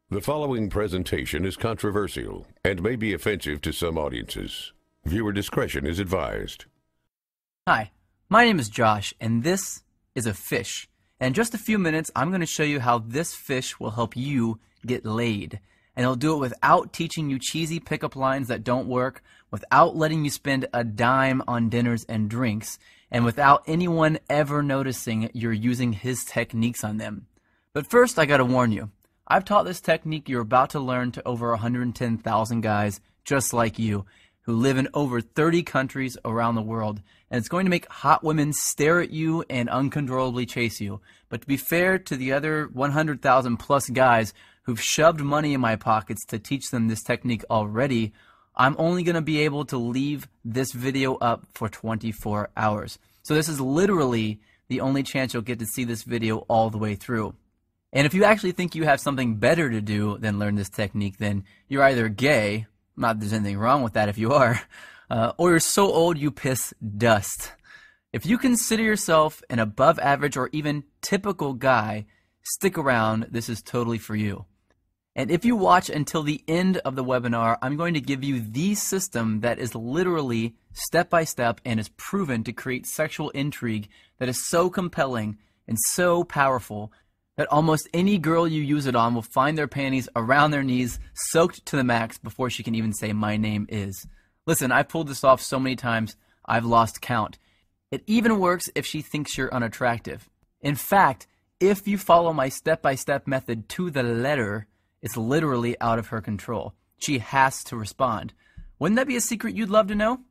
The following presentation is controversial and may be offensive to some audiences. Viewer discretion is advised. Hi, my name is Josh, and this is a fish. In just a few minutes, I'm going to show you how this fish will help you get laid. And it'll do it without teaching you cheesy pickup lines that don't work, without letting you spend a dime on dinners and drinks, and without anyone ever noticing you're using his techniques on them. But first, I gotta warn you. I've taught this technique you're about to learn to over 110,000 guys just like you who live in over 30 countries around the world, and it's going to make hot women stare at you and uncontrollably chase you. But to be fair to the other 100,000 plus guys who've shoved money in my pockets to teach them this technique already, I'm only going to be able to leave this video up for 24 hours. So this is literally the only chance you'll get to see this video all the way through. And if you actually think you have something better to do than learn this technique, then you're either gay, not that there's anything wrong with that if you are, or you're so old you piss dust. If you consider yourself an above average or even typical guy, stick around, this is totally for you. And if you watch until the end of the webinar, I'm going to give you the system that is literally step-by-step and is proven to create sexual intrigue that is so compelling and so powerful that almost any girl you use it on will find their panties around their knees, soaked to the max before she can even say, "My name is." Listen, I've pulled this off so many times, I've lost count. It even works if she thinks you're unattractive. In fact, if you follow my step-by-step method to the letter, it's literally out of her control. She has to respond. Wouldn't that be a secret you'd love to know?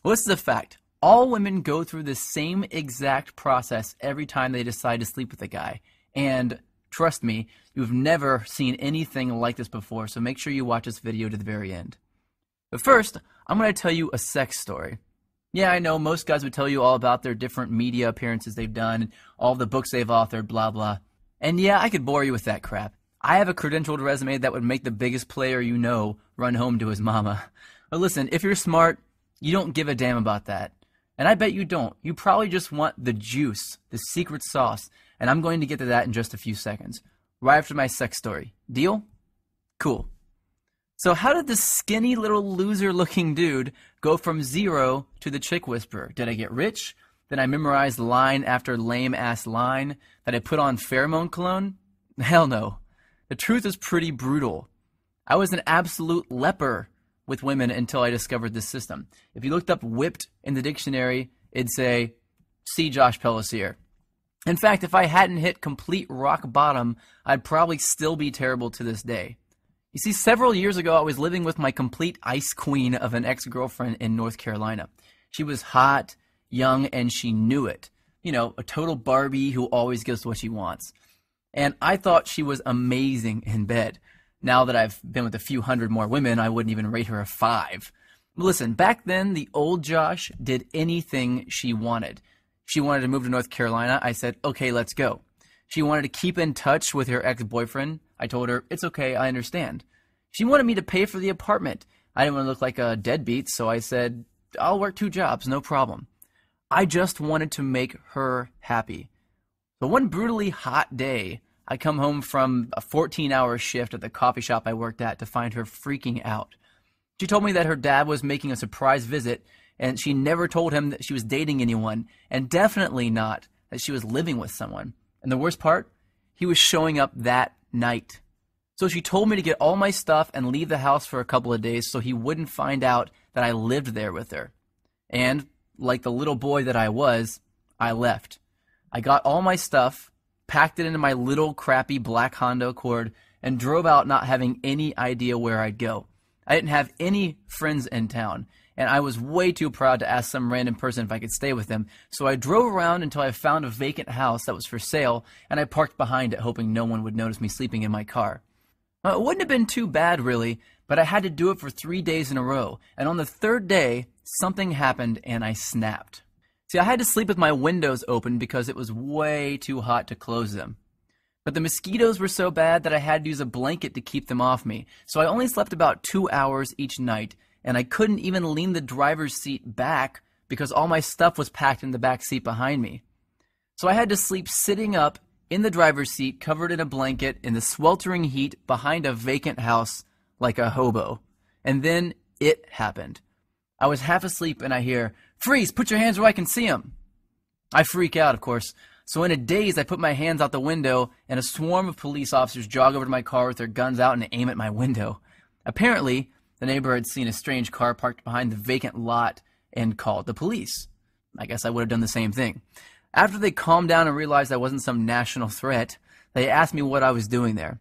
Well, this is a fact. All women go through the same exact process every time they decide to sleep with a guy. And trust me, you've never seen anything like this before, so make sure you watch this video to the very end. But first, I'm going to tell you a sex story. Yeah, I know most guys would tell you all about their different media appearances they've done, all the books they've authored, blah, blah. And yeah, I could bore you with that crap. I have a credentialed resume that would make the biggest player you know run home to his mama. But listen, if you're smart, you don't give a damn about that. And I bet you don't. You probably just want the juice, the secret sauce. And I'm going to get to that in just a few seconds, right after my sex story. Deal? Cool. So how did this skinny little loser-looking dude go from zero to the chick whisperer? Did I get rich? Did I memorize line after lame-ass line? Did I put on pheromone cologne? Hell no. The truth is pretty brutal. I was an absolute leper with women until I discovered this system. If you looked up whipped in the dictionary, it'd say, see Josh Pellissier. In fact, if I hadn't hit complete rock bottom, I'd probably still be terrible to this day. You see, several years ago, I was living with my complete ice queen of an ex-girlfriend in North Carolina. She was hot, young, and she knew it. You know, a total Barbie who always gets what she wants. And I thought she was amazing in bed. Now that I've been with a few hundred more women, I wouldn't even rate her a 5. Listen, back then, the old Josh did anything she wanted. She wanted to move to North Carolina. I said, okay, let's go. She wanted to keep in touch with her ex-boyfriend. I told her, it's okay, I understand. She wanted me to pay for the apartment. I didn't want to look like a deadbeat, so I said, I'll work 2 jobs, no problem. I just wanted to make her happy. So one brutally hot day, I come home from a 14-hour shift at the coffee shop I worked at to find her freaking out. She told me that her dad was making a surprise visit, and she never told him that she was dating anyone, and definitely not that she was living with someone. And the worst part, he was showing up that night. So she told me to get all my stuff and leave the house for a couple of days so he wouldn't find out that I lived there with her. And, like the little boy that I was, I left. I got all my stuff, packed it into my little crappy black Honda Accord, and drove out not having any idea where I'd go. I didn't have any friends in town, and I was way too proud to ask some random person if I could stay with them, so I drove around until I found a vacant house that was for sale, and I parked behind it hoping no one would notice me sleeping in my car. It wouldn't have been too bad, really, but I had to do it for 3 days in a row, and on the 3rd day, something happened and I snapped. See, I had to sleep with my windows open because it was way too hot to close them. But the mosquitoes were so bad that I had to use a blanket to keep them off me, so I only slept about 2 hours each night, and I couldn't even lean the driver's seat back because all my stuff was packed in the back seat behind me. So I had to sleep sitting up in the driver's seat, covered in a blanket, in the sweltering heat, behind a vacant house, like a hobo. And then it happened. I was half asleep and I hear, "Freeze, put your hands where I can see them." I freak out, of course. So in a daze, I put my hands out the window and a swarm of police officers jog over to my car with their guns out and aim at my window. Apparently, the neighbor had seen a strange car parked behind the vacant lot and called the police. I guess I would have done the same thing. After they calmed down and realized I wasn't some national threat, they asked me what I was doing there.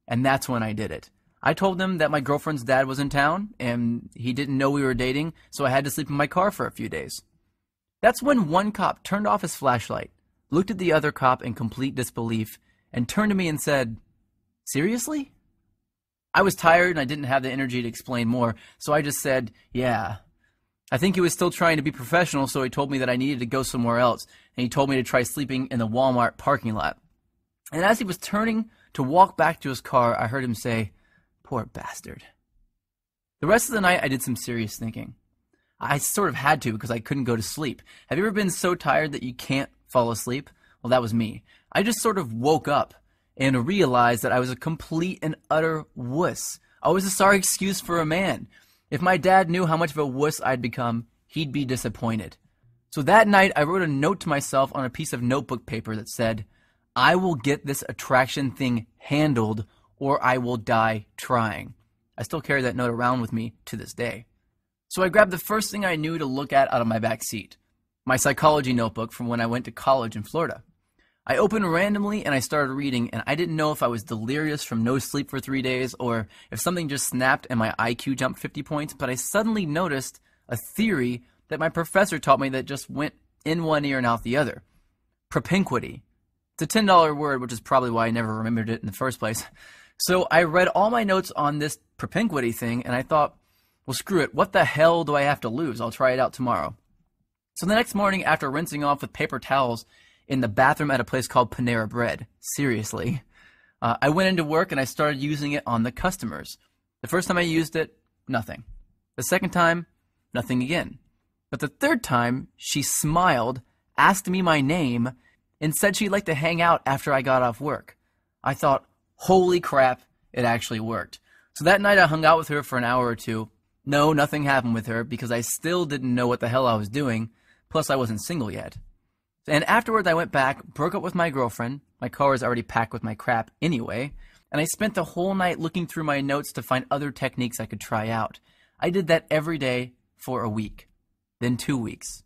And that's when I did it. I told them that my girlfriend's dad was in town and he didn't know we were dating, so I had to sleep in my car for a few days. That's when one cop turned off his flashlight, looked at the other cop in complete disbelief, and turned to me and said, "Seriously?" I was tired and I didn't have the energy to explain more, so I just said, "Yeah." I think he was still trying to be professional, so he told me that I needed to go somewhere else, and he told me to try sleeping in the Walmart parking lot. And as he was turning to walk back to his car, I heard him say, "Poor bastard." The rest of the night, I did some serious thinking. I sort of had to because I couldn't go to sleep. Have you ever been so tired that you can't fall asleep? Well, that was me. I just sort of woke up and realized that I was a complete and utter wuss. I was a sorry excuse for a man. If my dad knew how much of a wuss I'd become, he'd be disappointed. So that night, I wrote a note to myself on a piece of notebook paper that said, "I will get this attraction thing handled or I will die trying." I still carry that note around with me to this day. So I grabbed the first thing I knew to look at out of my back seat, my psychology notebook from when I went to college in Florida. I opened randomly and I started reading, and I didn't know if I was delirious from no sleep for 3 days or if something just snapped and my IQ jumped 50 points, but I suddenly noticed a theory that my professor taught me that just went in one ear and out the other. Propinquity. It's a $10 word, which is probably why I never remembered it in the first place. So I read all my notes on this propinquity thing, and I thought, well, screw it. What the hell do I have to lose? I'll try it out tomorrow. So the next morning, after rinsing off with paper towels in the bathroom at a place called Panera Bread, seriously, I went into work and I started using it on the customers. The first time I used it, nothing. The second time, nothing again. But the third time, she smiled, asked me my name, and said she'd like to hang out after I got off work. I thought, holy crap, it actually worked. So that night I hung out with her for an hour or two. No, nothing happened with her because I still didn't know what the hell I was doing, plus I wasn't single yet. And afterwards I went back, broke up with my girlfriend. My car was already packed with my crap anyway, and I spent the whole night looking through my notes to find other techniques I could try out. I did that every day for a week, then 2 weeks,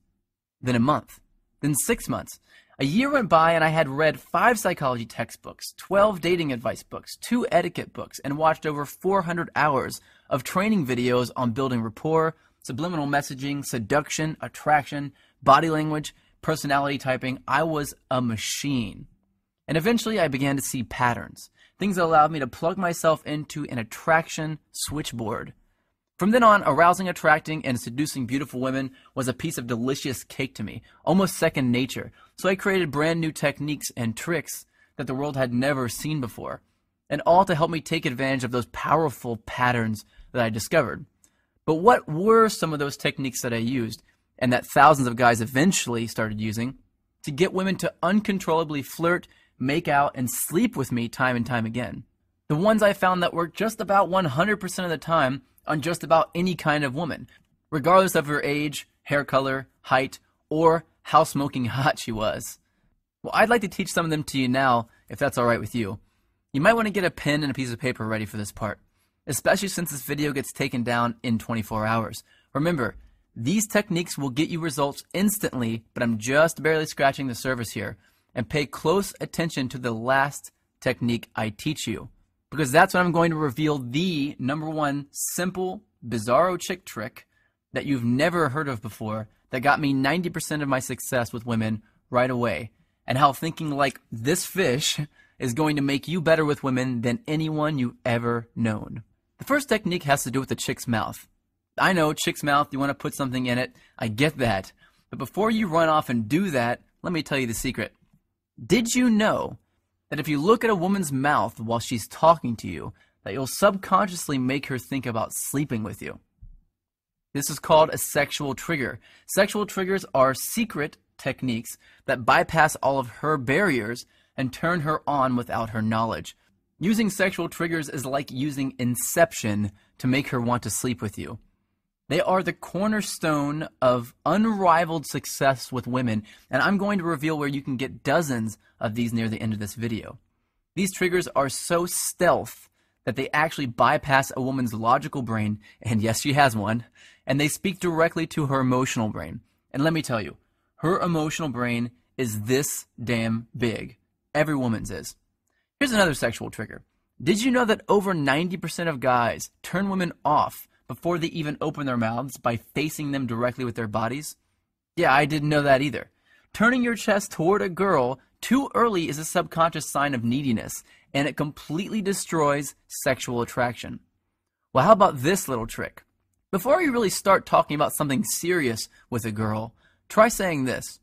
then a month, then 6 months. A year went by and I had read 5 psychology textbooks, 12 dating advice books, 2 etiquette books, and watched over 400 hours of training videos on building rapport, subliminal messaging, seduction, attraction, body language, personality typing. I was a machine. And eventually I began to see patterns, things that allowed me to plug myself into an attraction switchboard. From then on, arousing, attracting, and seducing beautiful women was a piece of delicious cake to me, almost second nature. So I created brand new techniques and tricks that the world had never seen before, and all to help me take advantage of those powerful patterns that I discovered. But what were some of those techniques that I used, and that thousands of guys eventually started using, to get women to uncontrollably flirt, make out, and sleep with me time and time again? The ones I found that worked just about 100% of the time on just about any kind of woman, regardless of her age, hair color, height, or how smoking hot she was. Well, I'd like to teach some of them to you now, if that's alright with you. You might want to get a pen and a piece of paper ready for this part, especially since this video gets taken down in 24 hours. Remember, these techniques will get you results instantly, but I'm just barely scratching the surface here. And pay close attention to the last technique I teach you, because that's when I'm going to reveal the #1 simple, bizarro chick trick that you've never heard of before that got me 90% of my success with women right away, and how thinking like this fish is going to make you better with women than anyone you've ever known. The first technique has to do with the chick's mouth. I know, chick's mouth, you want to put something in it. I get that. But before you run off and do that, let me tell you the secret. Did you know that if you look at a woman's mouth while she's talking to you, that you'll subconsciously make her think about sleeping with you? This is called a sexual trigger. Sexual triggers are secret techniques that bypass all of her barriers and turn her on without her knowledge. Using sexual triggers is like using Inception to make her want to sleep with you. They are the cornerstone of unrivaled success with women, and I'm going to reveal where you can get dozens of these near the end of this video. These triggers are so stealth that they actually bypass a woman's logical brain, and yes, she has one, and they speak directly to her emotional brain. And let me tell you, her emotional brain is this damn big. Every woman's is. Here's another sexual trigger. Did you know that over 90% of guys turn women off before they even open their mouths by facing them directly with their bodies? Yeah, I didn't know that either. Turning your chest toward a girl too early is a subconscious sign of neediness, and it completely destroys sexual attraction. Well, how about this little trick? Before you really start talking about something serious with a girl, try saying this.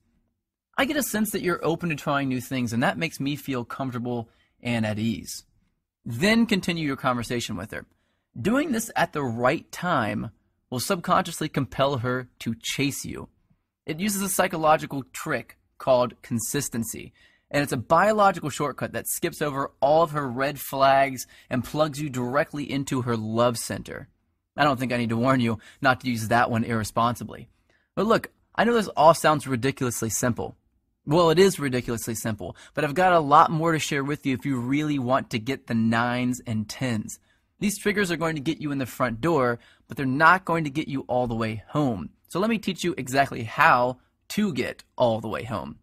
I get a sense that you're open to trying new things, and that makes me feel comfortable and at ease. Then continue your conversation with her. Doing this at the right time will subconsciously compel her to chase you. It uses a psychological trick called consistency, and it's a biological shortcut that skips over all of her red flags and plugs you directly into her love center. I don't think I need to warn you not to use that one irresponsibly. But look, I know this all sounds ridiculously simple. Well, it is ridiculously simple, but I've got a lot more to share with you if you really want to get the 9s and 10s. These triggers are going to get you in the front door, but they're not going to get you all the way home. So let me teach you exactly how to get all the way home.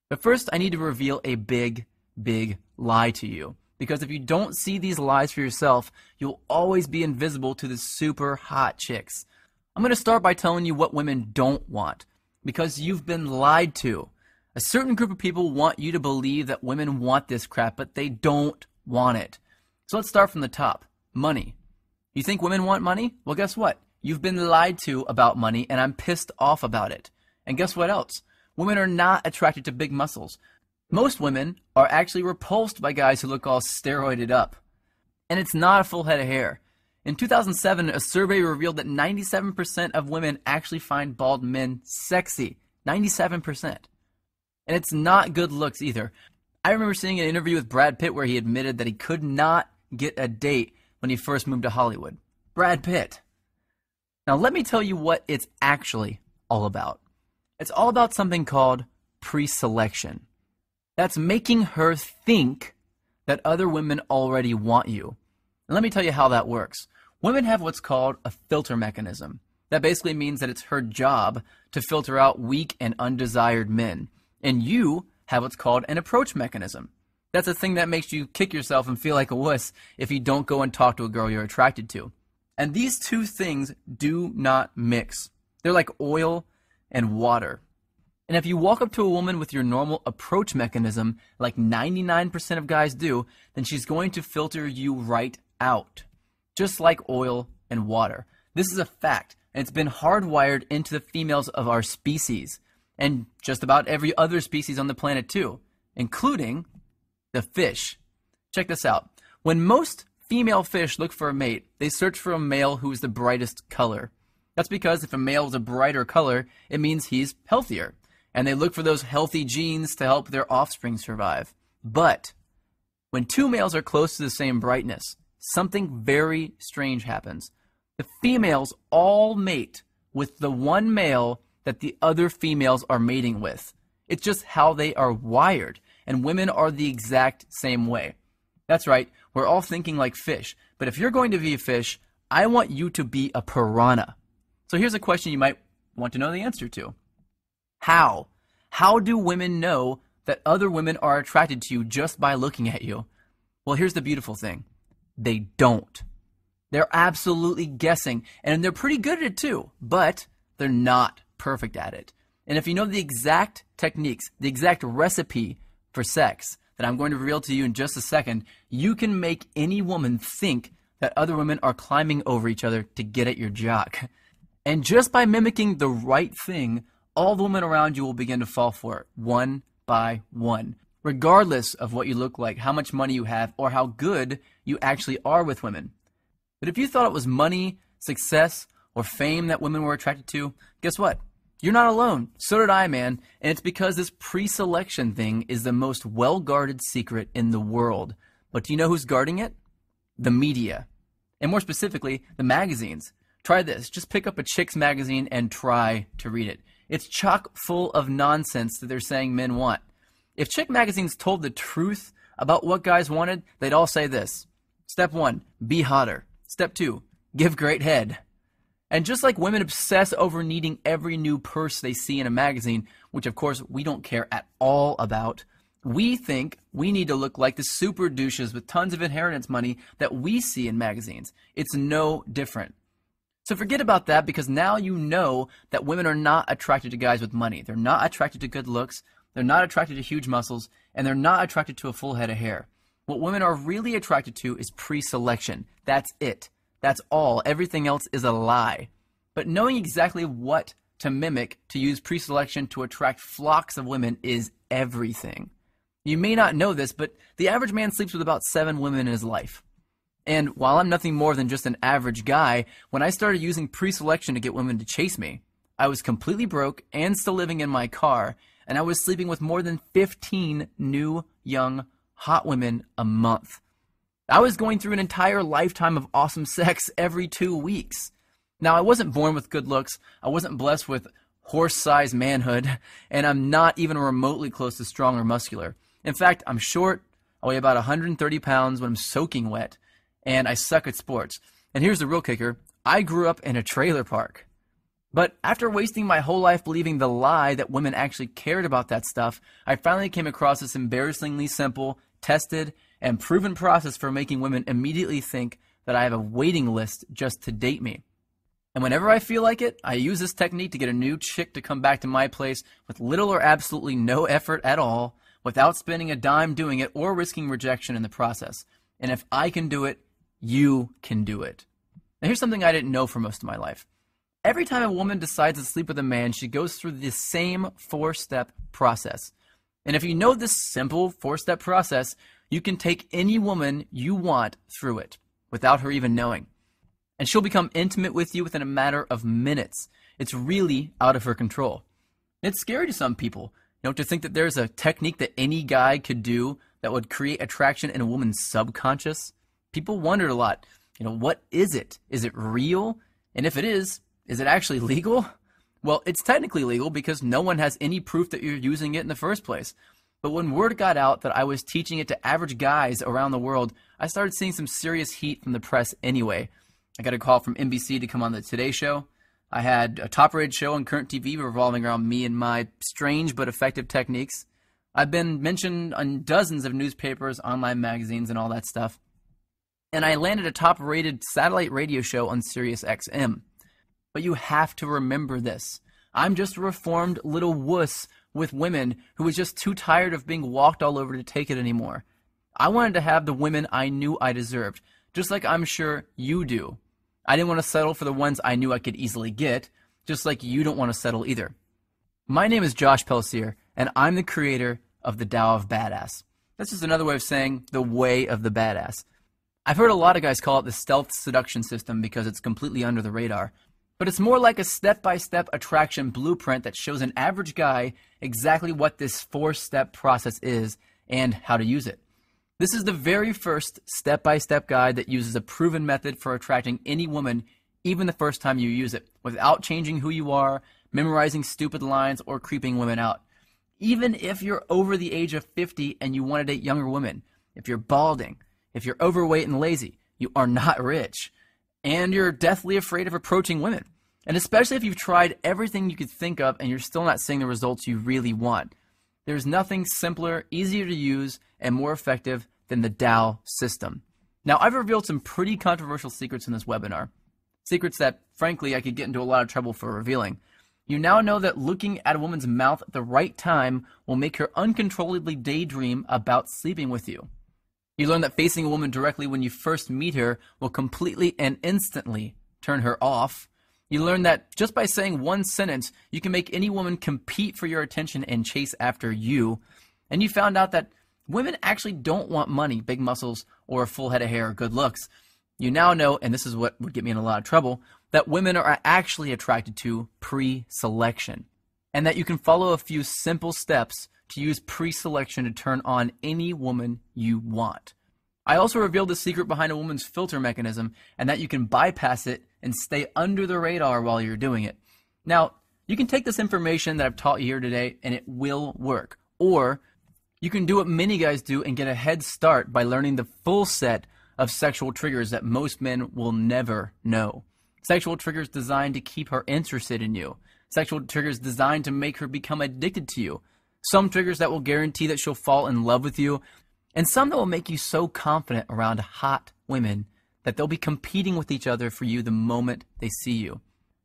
But first, I need to reveal a big, big lie to you. Because if you don't see these lies for yourself, you'll always be invisible to the super hot chicks. I'm going to start by telling you what women don't want, because you've been lied to. A certain group of people want you to believe that women want this crap, but they don't want it. So let's start from the top. Money. You think women want money? Well, guess what? You've been lied to about money, and I'm pissed off about it. And guess what else? Women are not attracted to big muscles. Most women are actually repulsed by guys who look all steroided up. And it's not a full head of hair. In 2007, a survey revealed that 97% of women actually find bald men sexy. 97%. And it's not good looks either. I remember seeing an interview with Brad Pitt where he admitted that he could not get a date when he first moved to Hollywood. Brad Pitt. Now let me tell you what it's actually all about. It's all about something called pre-selection. That's making her think that other women already want you. And let me tell you how that works. Women have what's called a filter mechanism. That basically means that it's her job to filter out weak and undesired men. And you have what's called an approach mechanism. That's a thing that makes you kick yourself and feel like a wuss if you don't go and talk to a girl you're attracted to. And these two things do not mix. They're like oil and water. And if you walk up to a woman with your normal approach mechanism, like 99% of guys do, then she's going to filter you right out. Just like oil and water. This is a fact, and it's been hardwired into the females of our species. And just about every other species on the planet too, including the fish. Check this out. When most female fish look for a mate, they search for a male who is the brightest color. That's because if a male is a brighter color, it means he's healthier. And they look for those healthy genes to help their offspring survive. But when two males are close to the same brightness, something very strange happens. The females all mate with the one male that the other females are mating with. It's just how they are wired, and women are the exact same way. That's right, we're all thinking like fish, but if you're going to be a fish, I want you to be a piranha. So here's a question you might want to know the answer to. How? How do women know that other women are attracted to you just by looking at you? Well, here's the beautiful thing. They don't. They're absolutely guessing, and they're pretty good at it too, but they're not perfect at it. And if you know the exact techniques, the exact recipe for sex that I'm going to reveal to you in just a second, you can make any woman think that other women are climbing over each other to get at your jock. And just by mimicking the right thing, all the women around you will begin to fall for it, one by one, regardless of what you look like, how much money you have, or how good you actually are with women. But if you thought it was money, success, or fame that women were attracted to, guess what? You're not alone. So did I, man. And it's because this pre-selection thing is the most well-guarded secret in the world. But do you know who's guarding it? The media. And more specifically, the magazines. Try this. Just pick up a chick's magazine and try to read it. It's chock full of nonsense that they're saying men want. If chick magazines told the truth about what guys wanted, they'd all say this. Step 1, be hotter. Step 2, give great head. And just like women obsess over needing every new purse they see in a magazine, which of course we don't care at all about, we think we need to look like the super douches with tons of inheritance money that we see in magazines. It's no different. So forget about that, because now you know that women are not attracted to guys with money. They're not attracted to good looks. They're not attracted to huge muscles. And they're not attracted to a full head of hair. What women are really attracted to is pre-selection. That's it. That's all. Everything else is a lie. But knowing exactly what to mimic to use pre-selection to attract flocks of women is everything. You may not know this, but the average man sleeps with about 7 women in his life. And while I'm nothing more than just an average guy, when I started using pre-selection to get women to chase me, I was completely broke and still living in my car, and I was sleeping with more than 15 new, young, hot women a month. I was going through an entire lifetime of awesome sex every 2 weeks. Now, I wasn't born with good looks, I wasn't blessed with horse-sized manhood, and I'm not even remotely close to strong or muscular. In fact, I'm short, I weigh about 130 pounds when I'm soaking wet, and I suck at sports. And here's the real kicker, I grew up in a trailer park. But after wasting my whole life believing the lie that women actually cared about that stuff, I finally came across this embarrassingly simple, tested, and proven process for making women immediately think that I have a waiting list just to date me. And whenever I feel like it, I use this technique to get a new chick to come back to my place with little or absolutely no effort at all, without spending a dime doing it or risking rejection in the process. And if I can do it, you can do it. Now here's something I didn't know for most of my life. Every time a woman decides to sleep with a man, she goes through the same 4-step process. And if you know this simple 4-step process, you can take any woman you want through it without her even knowing. And she'll become intimate with you within a matter of minutes. It's really out of her control. It's scary to some people, to think that there's a technique that any guy could do that would create attraction in a woman's subconscious. People wondered a lot, what is it? Is it real? And if it is it actually legal? Well, it's technically legal because no one has any proof that you're using it in the first place. But when word got out that I was teaching it to average guys around the world, I started seeing some serious heat from the press anyway. I got a call from NBC to come on the Today Show. I had a top-rated show on current TV revolving around me and my strange but effective techniques. I've been mentioned on dozens of newspapers, online magazines, and all that stuff. And I landed a top-rated satellite radio show on Sirius XM. But you have to remember this. I'm just a reformed little wuss with women who was just too tired of being walked all over to take it anymore. I wanted to have the women I knew I deserved, just like I'm sure you do. I didn't want to settle for the ones I knew I could easily get, just like you don't want to settle either. My name is Josh Pelsier, and I'm the creator of the Tao of Badass. That's just another way of saying the way of the badass. I've heard a lot of guys call it the stealth seduction system because it's completely under the radar. But it's more like a step-by-step attraction blueprint that shows an average guy exactly what this 4-step process is and how to use it. This is the very first step-by-step guide that uses a proven method for attracting any woman, even the first time you use it, without changing who you are, memorizing stupid lines, or creeping women out. Even if you're over the age of 50 and you want to date younger women, if you're balding, if you're overweight and lazy, you are not rich, and you're deathly afraid of approaching women. And especially if you've tried everything you could think of and you're still not seeing the results you really want. There's nothing simpler, easier to use, and more effective than the Tao System. Now, I've revealed some pretty controversial secrets in this webinar. Secrets that, frankly, I could get into a lot of trouble for revealing. You now know that looking at a woman's mouth at the right time will make her uncontrollably daydream about sleeping with you. You learn that facing a woman directly when you first meet her will completely and instantly turn her off. You learn that just by saying one sentence, you can make any woman compete for your attention and chase after you. And you found out that women actually don't want money, big muscles, or a full head of hair or good looks. You now know, and this is what would get me in a lot of trouble, that women are actually attracted to pre-selection. and that you can follow a few simple steps to use pre-selection to turn on any woman you want. I also revealed the secret behind a woman's filter mechanism, and that you can bypass it and stay under the radar while you're doing it. Now, you can take this information that I've taught you here today and it will work. Or you can do what many guys do and get a head start by learning the full set of sexual triggers that most men will never know. Sexual triggers designed to keep her interested in you. Sexual triggers designed to make her become addicted to you. Some triggers that will guarantee that she'll fall in love with you. And some that will make you so confident around hot women that they'll be competing with each other for you the moment they see you.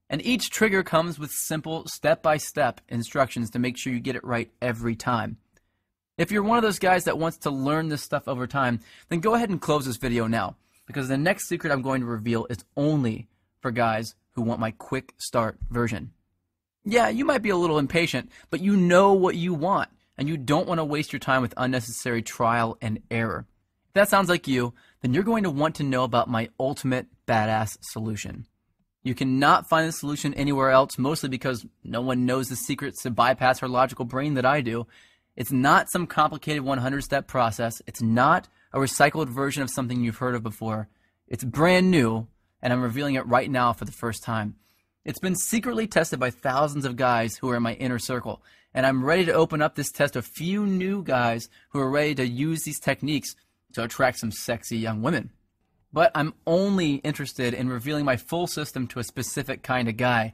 And each trigger comes with simple step-by-step instructions to make sure you get it right every time. If you're one of those guys that wants to learn this stuff over time, then go ahead and close this video now, because the next secret I'm going to reveal is only for guys who want my quick start version. Yeah, you might be a little impatient, but you know what you want, and you don't want to waste your time with unnecessary trial and error. If that sounds like you, then you're going to want to know about my ultimate badass solution. You cannot find the solution anywhere else, mostly because no one knows the secrets to bypass her logical brain that I do. It's not some complicated 100-step process. It's not a recycled version of something you've heard of before. It's brand new, and I'm revealing it right now for the first time. It's been secretly tested by thousands of guys who are in my inner circle, and I'm ready to open up this test to a few new guys who are ready to use these techniques to attract some sexy young women. But I'm only interested in revealing my full system to a specific kind of guy.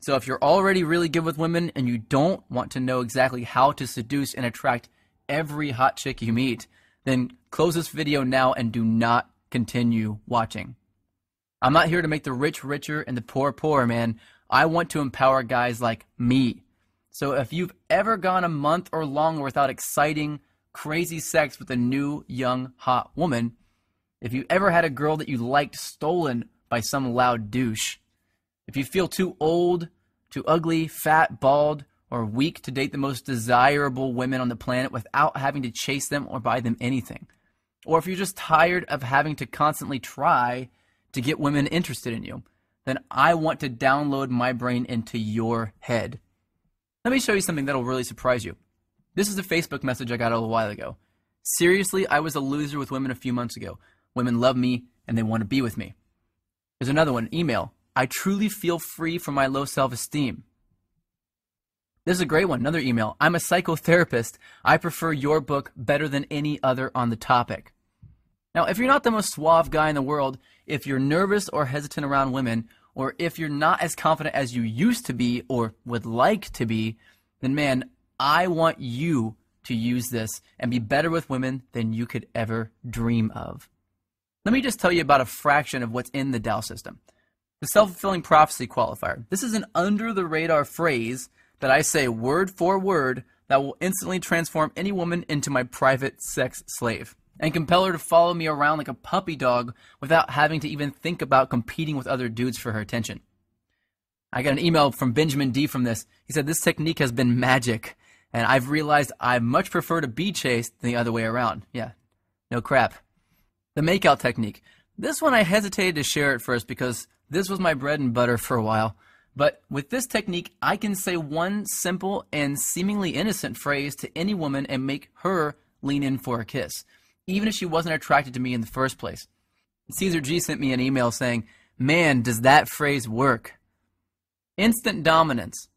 So if you're already really good with women and you don't want to know exactly how to seduce and attract every hot chick you meet, then close this video now and do not continue watching. I'm not here to make the rich richer and the poor poorer, man. I want to empower guys like me. So if you've ever gone a month or longer without exciting, crazy sex with a new, young, hot woman, if you ever had a girl that you liked stolen by some loud douche, if you feel too old, too ugly, fat, bald, or weak to date the most desirable women on the planet without having to chase them or buy them anything, or if you're just tired of having to constantly try to get women interested in you, then I want to download my brain into your head. Let me show you something that'll really surprise you. This is a Facebook message I got a little while ago. Seriously, I was a loser with women a few months ago. Women love me and they want to be with me. There's another one, email. I truly feel free from my low self-esteem. This is a great one, another email. I'm a psychotherapist. I prefer your book better than any other on the topic. Now, if you're not the most suave guy in the world, if you're nervous or hesitant around women, or if you're not as confident as you used to be or would like to be, then man, I want you to use this and be better with women than you could ever dream of. Let me just tell you about a fraction of what's in the Tao system. The self-fulfilling prophecy qualifier. This is an under-the-radar phrase that I say word for word that will instantly transform any woman into my private sex slave and compel her to follow me around like a puppy dog without having to even think about competing with other dudes for her attention. I got an email from Benjamin D from this. He said, this technique has been magic, and I've realized I much prefer to be chased than the other way around. Yeah, no crap. The makeout technique. This one I hesitated to share at first because this was my bread and butter for a while. But with this technique, I can say one simple and seemingly innocent phrase to any woman and make her lean in for a kiss, even if she wasn't attracted to me in the first place. Caesar G sent me an email saying, man, does that phrase work? Instant dominance.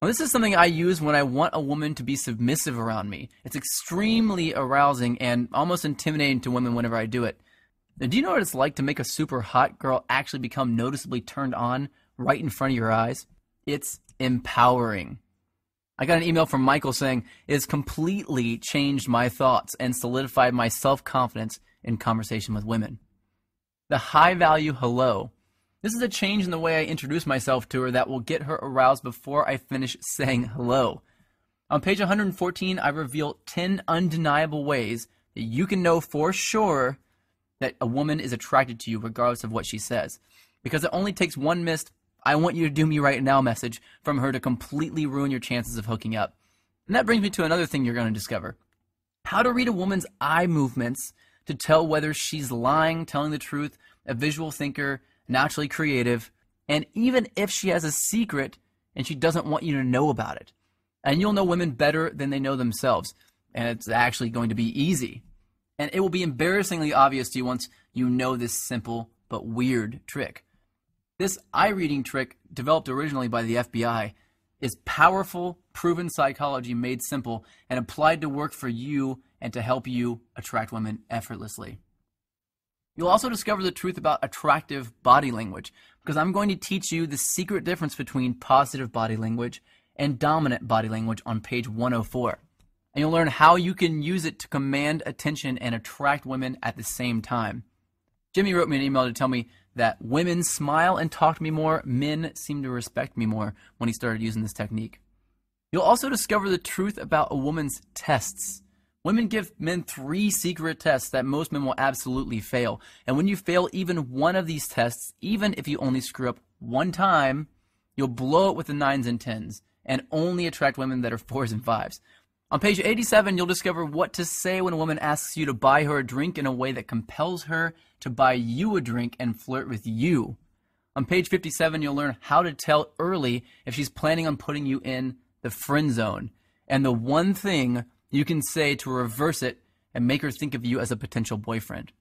Well, this is something I use when I want a woman to be submissive around me. It's extremely arousing and almost intimidating to women whenever I do it. Now, do you know what it's like to make a super hot girl actually become noticeably turned on right in front of your eyes? It's empowering. I got an email from Michael saying, it has completely changed my thoughts and solidified my self-confidence in conversation with women. The high-value hello. This is a change in the way I introduce myself to her that will get her aroused before I finish saying hello. On page 114, I reveal 10 undeniable ways that you can know for sure that a woman is attracted to you regardless of what she says. Because it only takes one missed, I want you to do me right now message from her to completely ruin your chances of hooking up. And that brings me to another thing you're going to discover. How to read a woman's eye movements to tell whether she's lying, telling the truth, a visual thinker, naturally creative, and even if she has a secret, and she doesn't want you to know about it. And you'll know women better than they know themselves, and it's actually going to be easy. And it will be embarrassingly obvious to you once you know this simple but weird trick. This eye reading trick, developed originally by the FBI, is powerful, proven psychology made simple and applied to work for you and to help you attract women effortlessly. You'll also discover the truth about attractive body language, because I'm going to teach you the secret difference between positive body language and dominant body language on page 104. And you'll learn how you can use it to command attention and attract women at the same time. Jimmy wrote me an email to tell me that women smile and talk to me more, men seem to respect me more when he started using this technique. You'll also discover the truth about a woman's tests. Women give men 3 secret tests that most men will absolutely fail. And when you fail even one of these tests, even if you only screw up one time, you'll blow it with the 9s and 10s and only attract women that are 4s and 5s. On page 87, you'll discover what to say when a woman asks you to buy her a drink in a way that compels her to buy you a drink and flirt with you. On page 57, you'll learn how to tell early if she's planning on putting you in the friend zone, and the one thing you can say to reverse it and make her think of you as a potential boyfriend.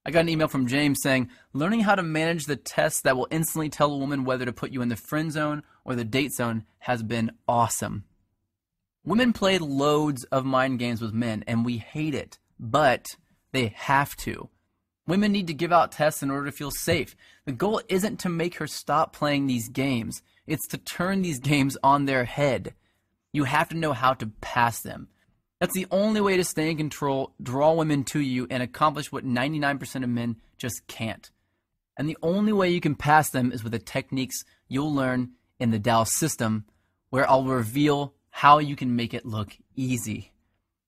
I got an email from James saying, learning how to manage the tests that will instantly tell a woman whether to put you in the friend zone or the date zone has been awesome. Women play loads of mind games with men, and we hate it, but they have to. Women need to give out tests in order to feel safe. The goal isn't to make her stop playing these games. It's to turn these games on their head. You have to know how to pass them. That's the only way to stay in control, draw women to you, and accomplish what 99% of men just can't. And the only way you can pass them is with the techniques you'll learn in the Tao System, where I'll reveal how you can make it look easy.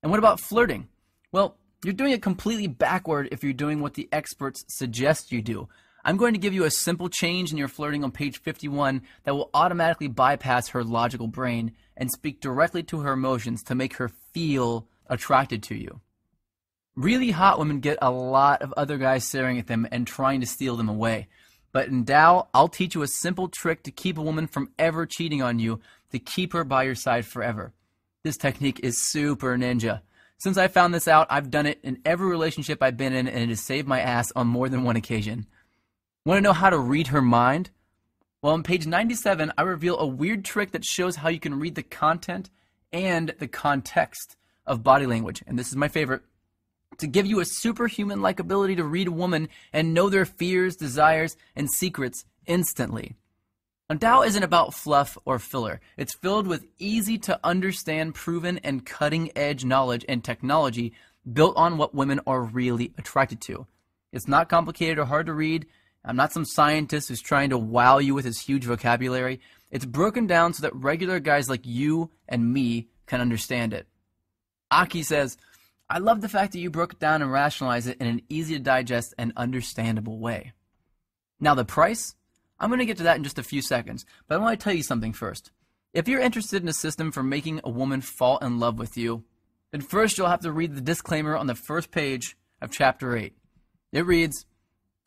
And what about flirting? Well, you're doing it completely backward if you're doing what the experts suggest you do. I'm going to give you a simple change in your flirting on page 51 that will automatically bypass her logical brain and speak directly to her emotions to make her feel attracted to you. Really hot women get a lot of other guys staring at them and trying to steal them away. But in Tao, I'll teach you a simple trick to keep a woman from ever cheating on you, to keep her by your side forever. This technique is super ninja. Since I found this out, I've done it in every relationship I've been in, and it has saved my ass on more than one occasion. Want to know how to read her mind? Well, on page 97, I reveal a weird trick that shows how you can read the content and the context of body language. And this is my favorite. To give you a superhuman-like ability to read a woman and know their fears, desires, and secrets instantly. Now, Tao isn't about fluff or filler. It's filled with easy-to-understand, proven, and cutting-edge knowledge and technology built on what women are really attracted to. It's not complicated or hard to read. I'm not some scientist who's trying to wow you with his huge vocabulary. It's broken down so that regular guys like you and me can understand it. Aki says, I love the fact that you broke it down and rationalized it in an easy-to-digest and understandable way. Now, the price? I'm going to get to that in just a few seconds, but I want to tell you something first. If you're interested in a system for making a woman fall in love with you, then first you'll have to read the disclaimer on the first page of Chapter 8. It reads,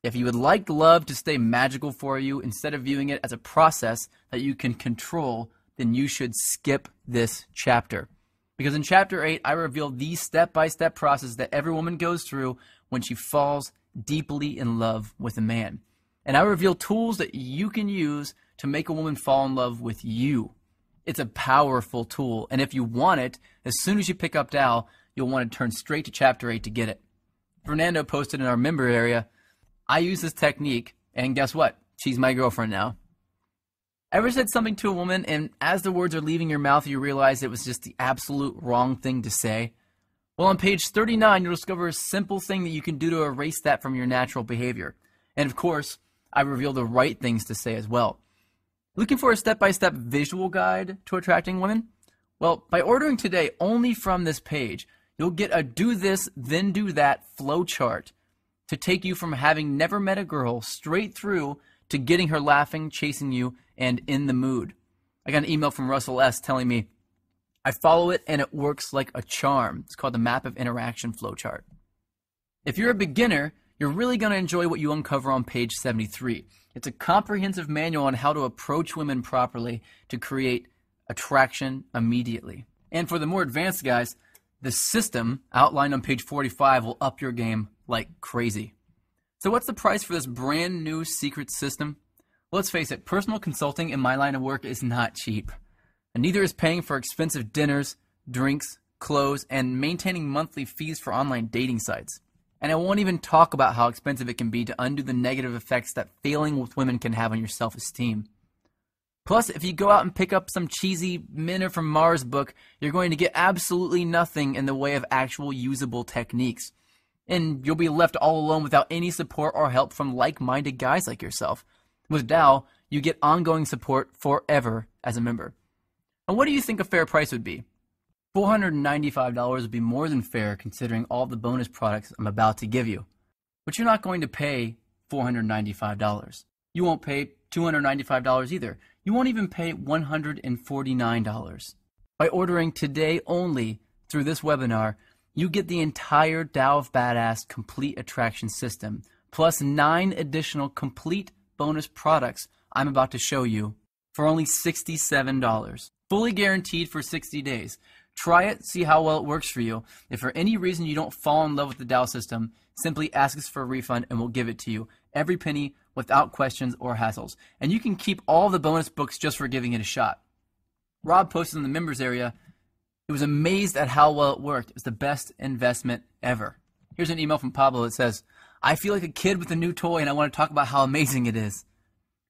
if you would like love to stay magical for you instead of viewing it as a process that you can control, then you should skip this chapter. Because in Chapter 8, I reveal the step-by-step process that every woman goes through when she falls deeply in love with a man. And I reveal tools that you can use to make a woman fall in love with you. It's a powerful tool, and if you want it, as soon as you pick up Tao, you'll want to turn straight to Chapter 8 to get it. Fernando posted in our member area, I use this technique, and guess what? She's my girlfriend now. Ever said something to a woman, and as the words are leaving your mouth, you realize it was just the absolute wrong thing to say? Well, on page 39, you'll discover a simple thing that you can do to erase that from your natural behavior. And of course, I reveal the right things to say as well. Looking for a step-by-step visual guide to attracting women? Well, by ordering today only from this page, you'll get a do this, then do that flow chart to take you from having never met a girl straight through to getting her laughing, chasing you, and in the mood. I got an email from Russell S. telling me, I follow it and it works like a charm. It's called the Map of Interaction Flowchart. If you're a beginner, you're really going to enjoy what you uncover on page 73. It's a comprehensive manual on how to approach women properly to create attraction immediately. And for the more advanced guys, the system outlined on page 45 will up your game like crazy. So what's the price for this brand new secret system? Well, let's face it, personal consulting in my line of work is not cheap. And neither is paying for expensive dinners, drinks, clothes, and maintaining monthly fees for online dating sites. And I won't even talk about how expensive it can be to undo the negative effects that failing with women can have on your self-esteem. Plus, if you go out and pick up some cheesy Men Are From Mars book, you're going to get absolutely nothing in the way of actual usable techniques. And you'll be left all alone without any support or help from like-minded guys like yourself. With Tao, you get ongoing support forever as a member. And what do you think a fair price would be? $495 would be more than fair considering all the bonus products I'm about to give you. But you're not going to pay $495. You won't pay $295 either. You won't even pay $149. By ordering today only through this webinar, you get the entire Tao of Badass Complete Attraction System, plus 9 additional complete bonus products I'm about to show you for only $67. Fully guaranteed for 60 days. Try it, see how well it works for you. If for any reason you don't fall in love with the Tao system, simply ask us for a refund and we'll give it to you. Every penny, without questions or hassles. And you can keep all the bonus books just for giving it a shot. Rob posted in the members area, he was amazed at how well it worked. It was the best investment ever. Here's an email from Pablo that says, I feel like a kid with a new toy and I want to talk about how amazing it is.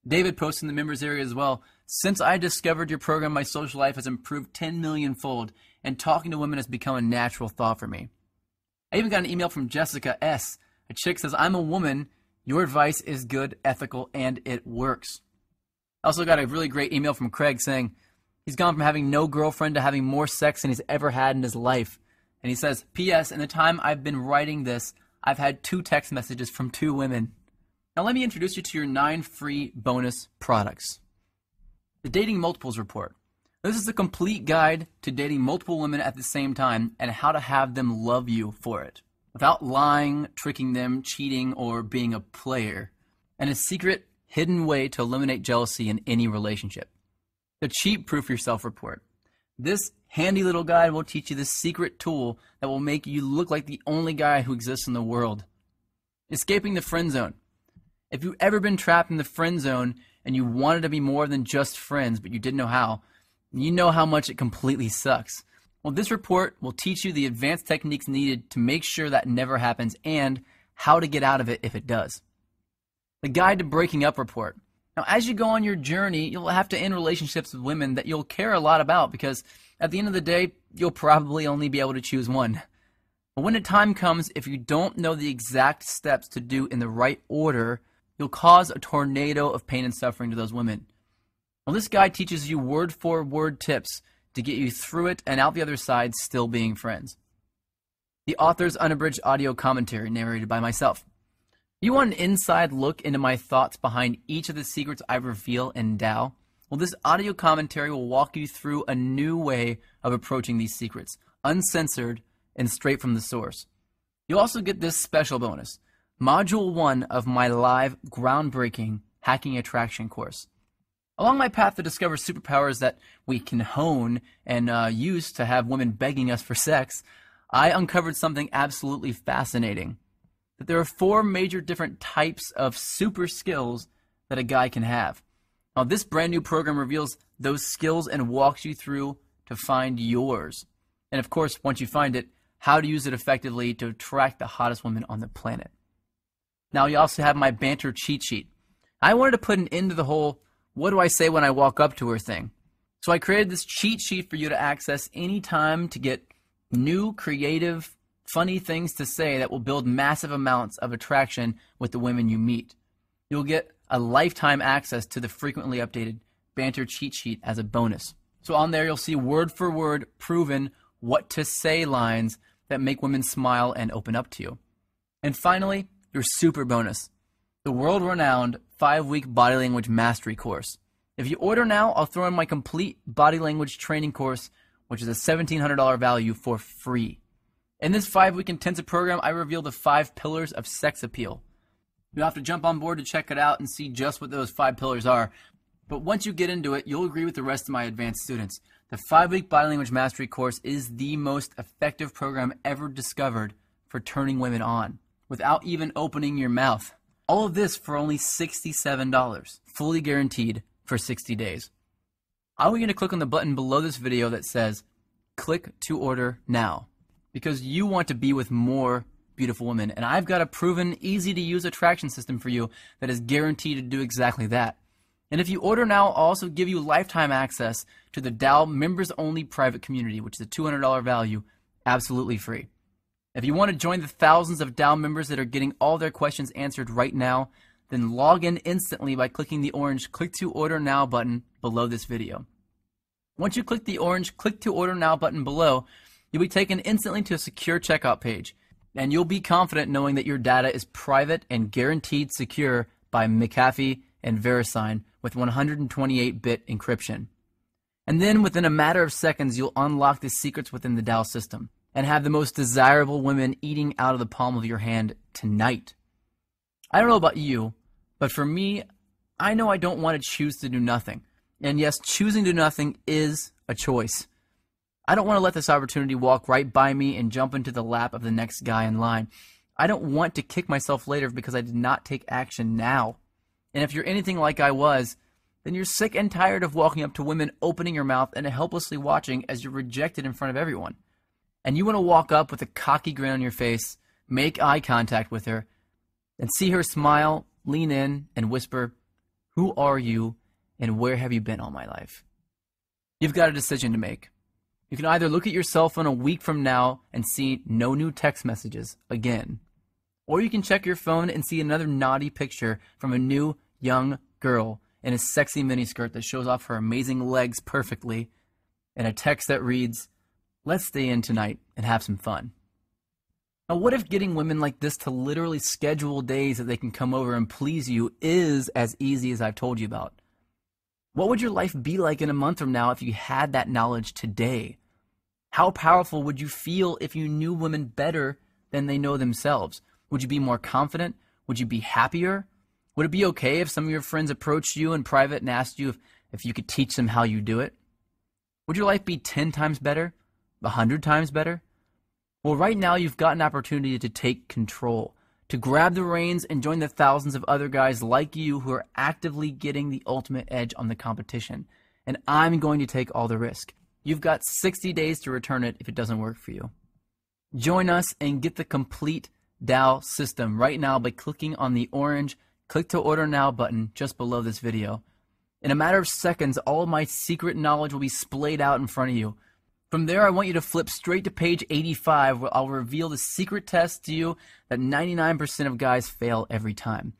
David posted in the members area as well, since I discovered your program, my social life has improved 10 million fold and talking to women has become a natural thought for me. I even got an email from Jessica S. A chick says, I'm a woman. Your advice is good, ethical, and it works. I also got a really great email from Craig saying he's gone from having no girlfriend to having more sex than he's ever had in his life. And he says, P.S. in the time I've been writing this, I've had 2 text messages from 2 women. Now let me introduce you to your 9 free bonus products. The Dating Multiples Report. This is a complete guide to dating multiple women at the same time and how to have them love you for it, without lying, tricking them, cheating, or being a player, and a secret, hidden way to eliminate jealousy in any relationship. The Cheat Proof Yourself Report. This handy little guide will teach you the secret tool that will make you look like the only guy who exists in the world. Escaping the Friend Zone. If you've ever been trapped in the friend zone and you wanted to be more than just friends but you didn't know how, you know how much it completely sucks. Well, this report will teach you the advanced techniques needed to make sure that never happens and how to get out of it if it does. The Guide to Breaking Up Report. Now, as you go on your journey, you'll have to end relationships with women that you'll care a lot about because at the end of the day, you'll probably only be able to choose one. But when the time comes, if you don't know the exact steps to do in the right order, you'll cause a tornado of pain and suffering to those women. Well, this guide teaches you word-for-word tips to get you through it and out the other side still being friends. The author's unabridged audio commentary narrated by myself. You want an inside look into my thoughts behind each of the secrets I reveal in Tao? Well, this audio commentary will walk you through a new way of approaching these secrets, uncensored and straight from the source. You'll also get this special bonus, Module 1 of my live, groundbreaking Hacking Attraction course. Along my path to discover superpowers that we can hone and use to have women begging us for sex, I uncovered something absolutely fascinating. That there are 4 major different types of super skills that a guy can have. Now, this brand new program reveals those skills and walks you through to find yours. And of course, once you find it, how to use it effectively to attract the hottest women on the planet. Now, you also have my banter cheat sheet. I wanted to put an end to the whole, what do I say when I walk up to her thing? So I created this cheat sheet for you to access anytime to get new, creative, funny things to say that will build massive amounts of attraction with the women you meet. You'll get a lifetime access to the frequently updated banter cheat sheet as a bonus. So on there you'll see word for word proven what to say lines that make women smile and open up to you. And finally, your super bonus, the world-renowned 5-week body language mastery course. If you order now, I'll throw in my complete body language training course, which is a $1,700 value for free. In this 5-week intensive program, I reveal the 5 pillars of sex appeal. You'll have to jump on board to check it out and see just what those 5 pillars are. But once you get into it, you'll agree with the rest of my advanced students. The 5-week Body Language Mastery course is the most effective program ever discovered for turning women on, without even opening your mouth. All of this for only $67, fully guaranteed for 60 days. I want you to click on the button below this video that says, click to order now, because you want to be with more beautiful women. And I've got a proven, easy-to-use attraction system for you that is guaranteed to do exactly that. And if you order now, I'll also give you lifetime access to the Tao members-only private community, which is a $200 value, absolutely free. If you want to join the thousands of Tao members that are getting all their questions answered right now, then log in instantly by clicking the orange Click to Order Now button below this video. Once you click the orange Click to Order Now button below, you'll be taken instantly to a secure checkout page. And you'll be confident knowing that your data is private and guaranteed secure by McAfee and VeriSign with 128-bit encryption. And then within a matter of seconds, you'll unlock the secrets within the Tao system and have the most desirable women eating out of the palm of your hand tonight. I don't know about you, but for me, I know I don't want to choose to do nothing. And yes, choosing to do nothing is a choice. I don't want to let this opportunity walk right by me and jump into the lap of the next guy in line. I don't want to kick myself later because I did not take action now. And if you're anything like I was, then you're sick and tired of walking up to women, opening your mouth, and helplessly watching as you're rejected in front of everyone. And you want to walk up with a cocky grin on your face, make eye contact with her, and see her smile, lean in, and whisper, "Who are you, and where have you been all my life?" You've got a decision to make. You can either look at your cell phone a week from now and see no new text messages again, or you can check your phone and see another naughty picture from a new young girl in a sexy miniskirt that shows off her amazing legs perfectly, and a text that reads, "Let's stay in tonight and have some fun." Now, what if getting women like this to literally schedule days that they can come over and please you is as easy as I've told you about? What would your life be like in a month from now if you had that knowledge today? How powerful would you feel if you knew women better than they know themselves? Would you be more confident? Would you be happier? Would it be okay if some of your friends approached you in private and asked you if you could teach them how you do it? Would your life be 10 times better? 100 times better? Well, right now you've got an opportunity to take control, to grab the reins and join the thousands of other guys like you who are actively getting the ultimate edge on the competition. And I'm going to take all the risk. You've got 60 days to return it if it doesn't work for you. Join us and get the complete Tao system right now by clicking on the orange Click to Order Now button just below this video. In a matter of seconds, all of my secret knowledge will be splayed out in front of you. From there, I want you to flip straight to page 85, where I'll reveal the secret test to you that 99% of guys fail every time.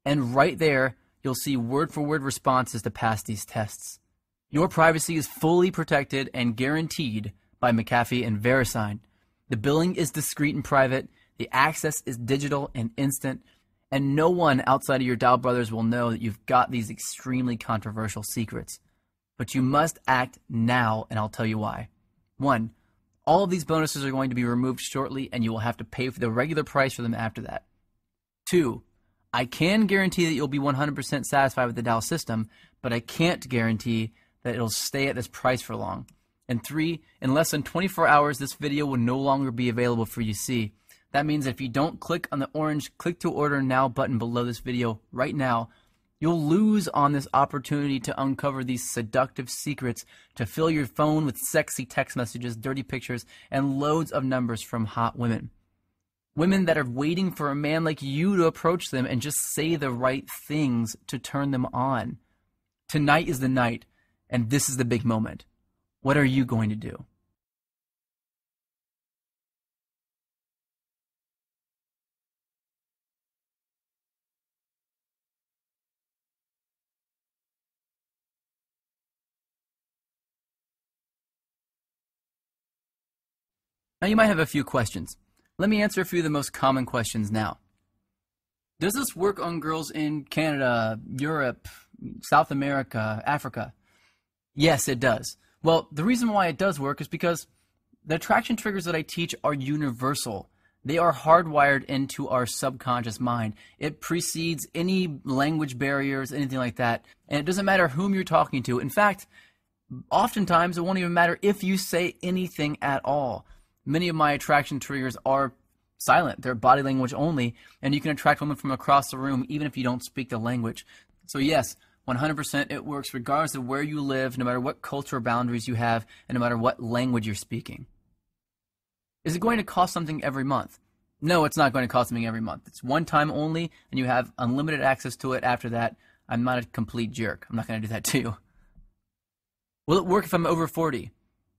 And right there, you'll see word-for-word responses to pass these tests. Your privacy is fully protected and guaranteed by McAfee and VeriSign. The billing is discreet and private, the access is digital and instant, and no one outside of your Tao brothers will know that you've got these extremely controversial secrets. But you must act now, and I'll tell you why. 1, all of these bonuses are going to be removed shortly, and you will have to pay for the regular price for them after that. 2, I can guarantee that you'll be 100% satisfied with the Tao system, but I can't guarantee that it'll stay at this price for long. And 3, in less than 24 hours, this video will no longer be available for you to see. That means if you don't click on the orange Click to Order Now button below this video right now, you'll lose on this opportunity to uncover these seductive secrets to fill your phone with sexy text messages, dirty pictures, and loads of numbers from hot women. Women that are waiting for a man like you to approach them and just say the right things to turn them on. Tonight is the night, and this is the big moment. What are you going to do? Now you might have a few questions. Let me answer a few of the most common questions now. Does this work on girls in Canada, Europe, South America, Africa? Yes, it does. Well, the reason why it does work is because The attraction triggers that I teach are universal. They are hardwired into our subconscious mind. It precedes any language barriers, anything like that. And it doesn't matter whom you're talking to. In fact, oftentimes it won't even matter if you say anything at all. Many of my attraction triggers are silent. They're body language only, and you can attract women from across the room even if you don't speak the language. So yes, 100% it works regardless of where you live, no matter what cultural boundaries you have, and no matter what language you're speaking. Is it going to cost something every month? No, it's not going to cost something every month. It's one time only, and you have unlimited access to it after that. I'm not a complete jerk. I'm not going to do that to you. Will it work if I'm over 40?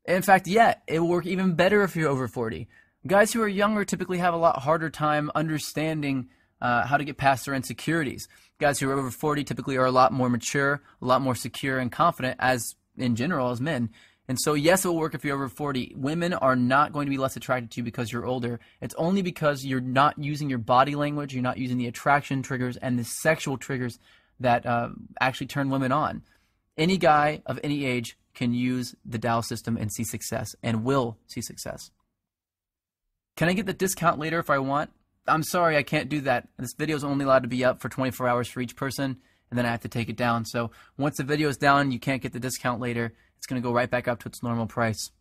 In fact, yeah, it will work even better if you're over 40. Guys who are younger typically have a lot harder time understanding how to get past their insecurities. Guys who are over 40 typically are a lot more mature, a lot more secure and confident as in general as men. And so yes, it will work if you're over 40. Women are not going to be less attracted to you because you're older. It's only because you're not using your body language, you're not using the attraction triggers and the sexual triggers that actually turn women on. Any guy of any age can use the Tao system and see success, and will see success. Can I get the discount later if I want? I'm sorry, I can't do that. This video is only allowed to be up for 24 hours for each person, and then I have to take it down. So once the video is down, you can't get the discount later. It's going to go right back up to its normal price.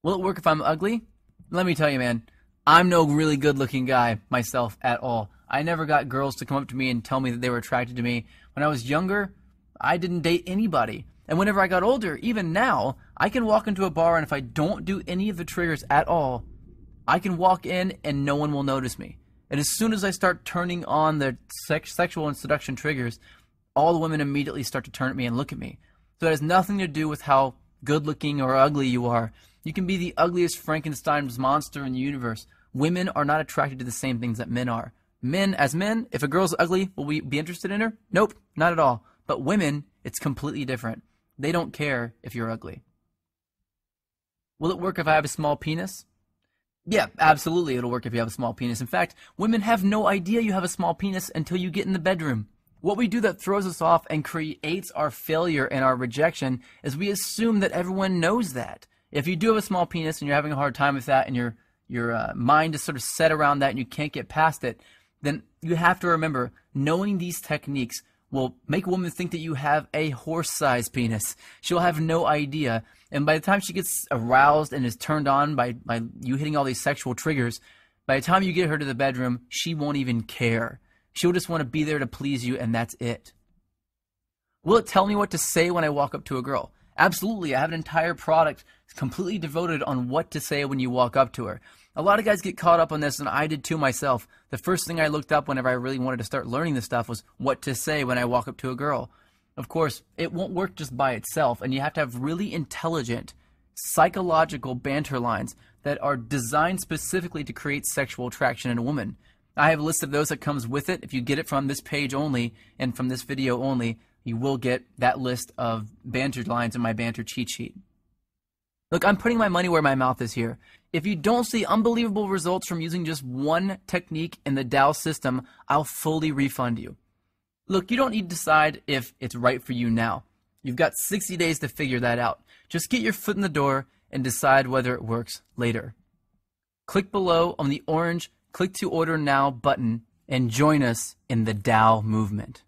Will it work if I'm ugly? Let me tell you, man, I'm no really good-looking guy myself at all. I never got girls to come up to me and tell me that they were attracted to me. When I was younger, I didn't date anybody. And whenever I got older, even now, I can walk into a bar, and if I don't do any of the triggers at all, I can walk in and no one will notice me. And as soon as I start turning on the sexual and seduction triggers, all the women immediately start to turn at me and look at me. So it has nothing to do with how good looking or ugly you are. You can be the ugliest Frankenstein's monster in the universe. Women are not attracted to the same things that men are. Men, as men, if a girl's ugly, will we be interested in her? Nope, not at all. But women, it's completely different. They don't care if you're ugly. Will it work if I have a small penis? Yeah, absolutely it'll work if you have a small penis. In fact, women have no idea you have a small penis until you get in the bedroom. What we do that throws us off and creates our failure and our rejection is we assume that everyone knows that. If you do have a small penis and you're having a hard time with that and your mind is sort of set around that and you can't get past it, then you have to remember, knowing these techniques will make a woman think that you have a horse-sized penis. She'll have no idea. And by the time she gets aroused and is turned on by you hitting all these sexual triggers, by the time you get her to the bedroom, she won't even care. She'll just want to be there to please you, and that's it. Will it tell me what to say when I walk up to a girl? Absolutely. I have an entire product completely devoted on what to say when you walk up to her. A lot of guys get caught up on this, and I did too myself. The first thing I looked up whenever I really wanted to start learning this stuff was what to say when I walk up to a girl. Of course, it won't work just by itself, and you have to have really intelligent, psychological banter lines that are designed specifically to create sexual attraction in a woman. I have a list of those that comes with it. If you get it from this page only and from this video only, you will get that list of banter lines in my banter cheat sheet. Look, I'm putting my money where my mouth is here. If you don't see unbelievable results from using just one technique in the Tao system, I'll fully refund you. Look, you don't need to decide if it's right for you now. You've got 60 days to figure that out. Just get your foot in the door and decide whether it works later. Click below on the orange Click to Order Now button and join us in the Tao movement.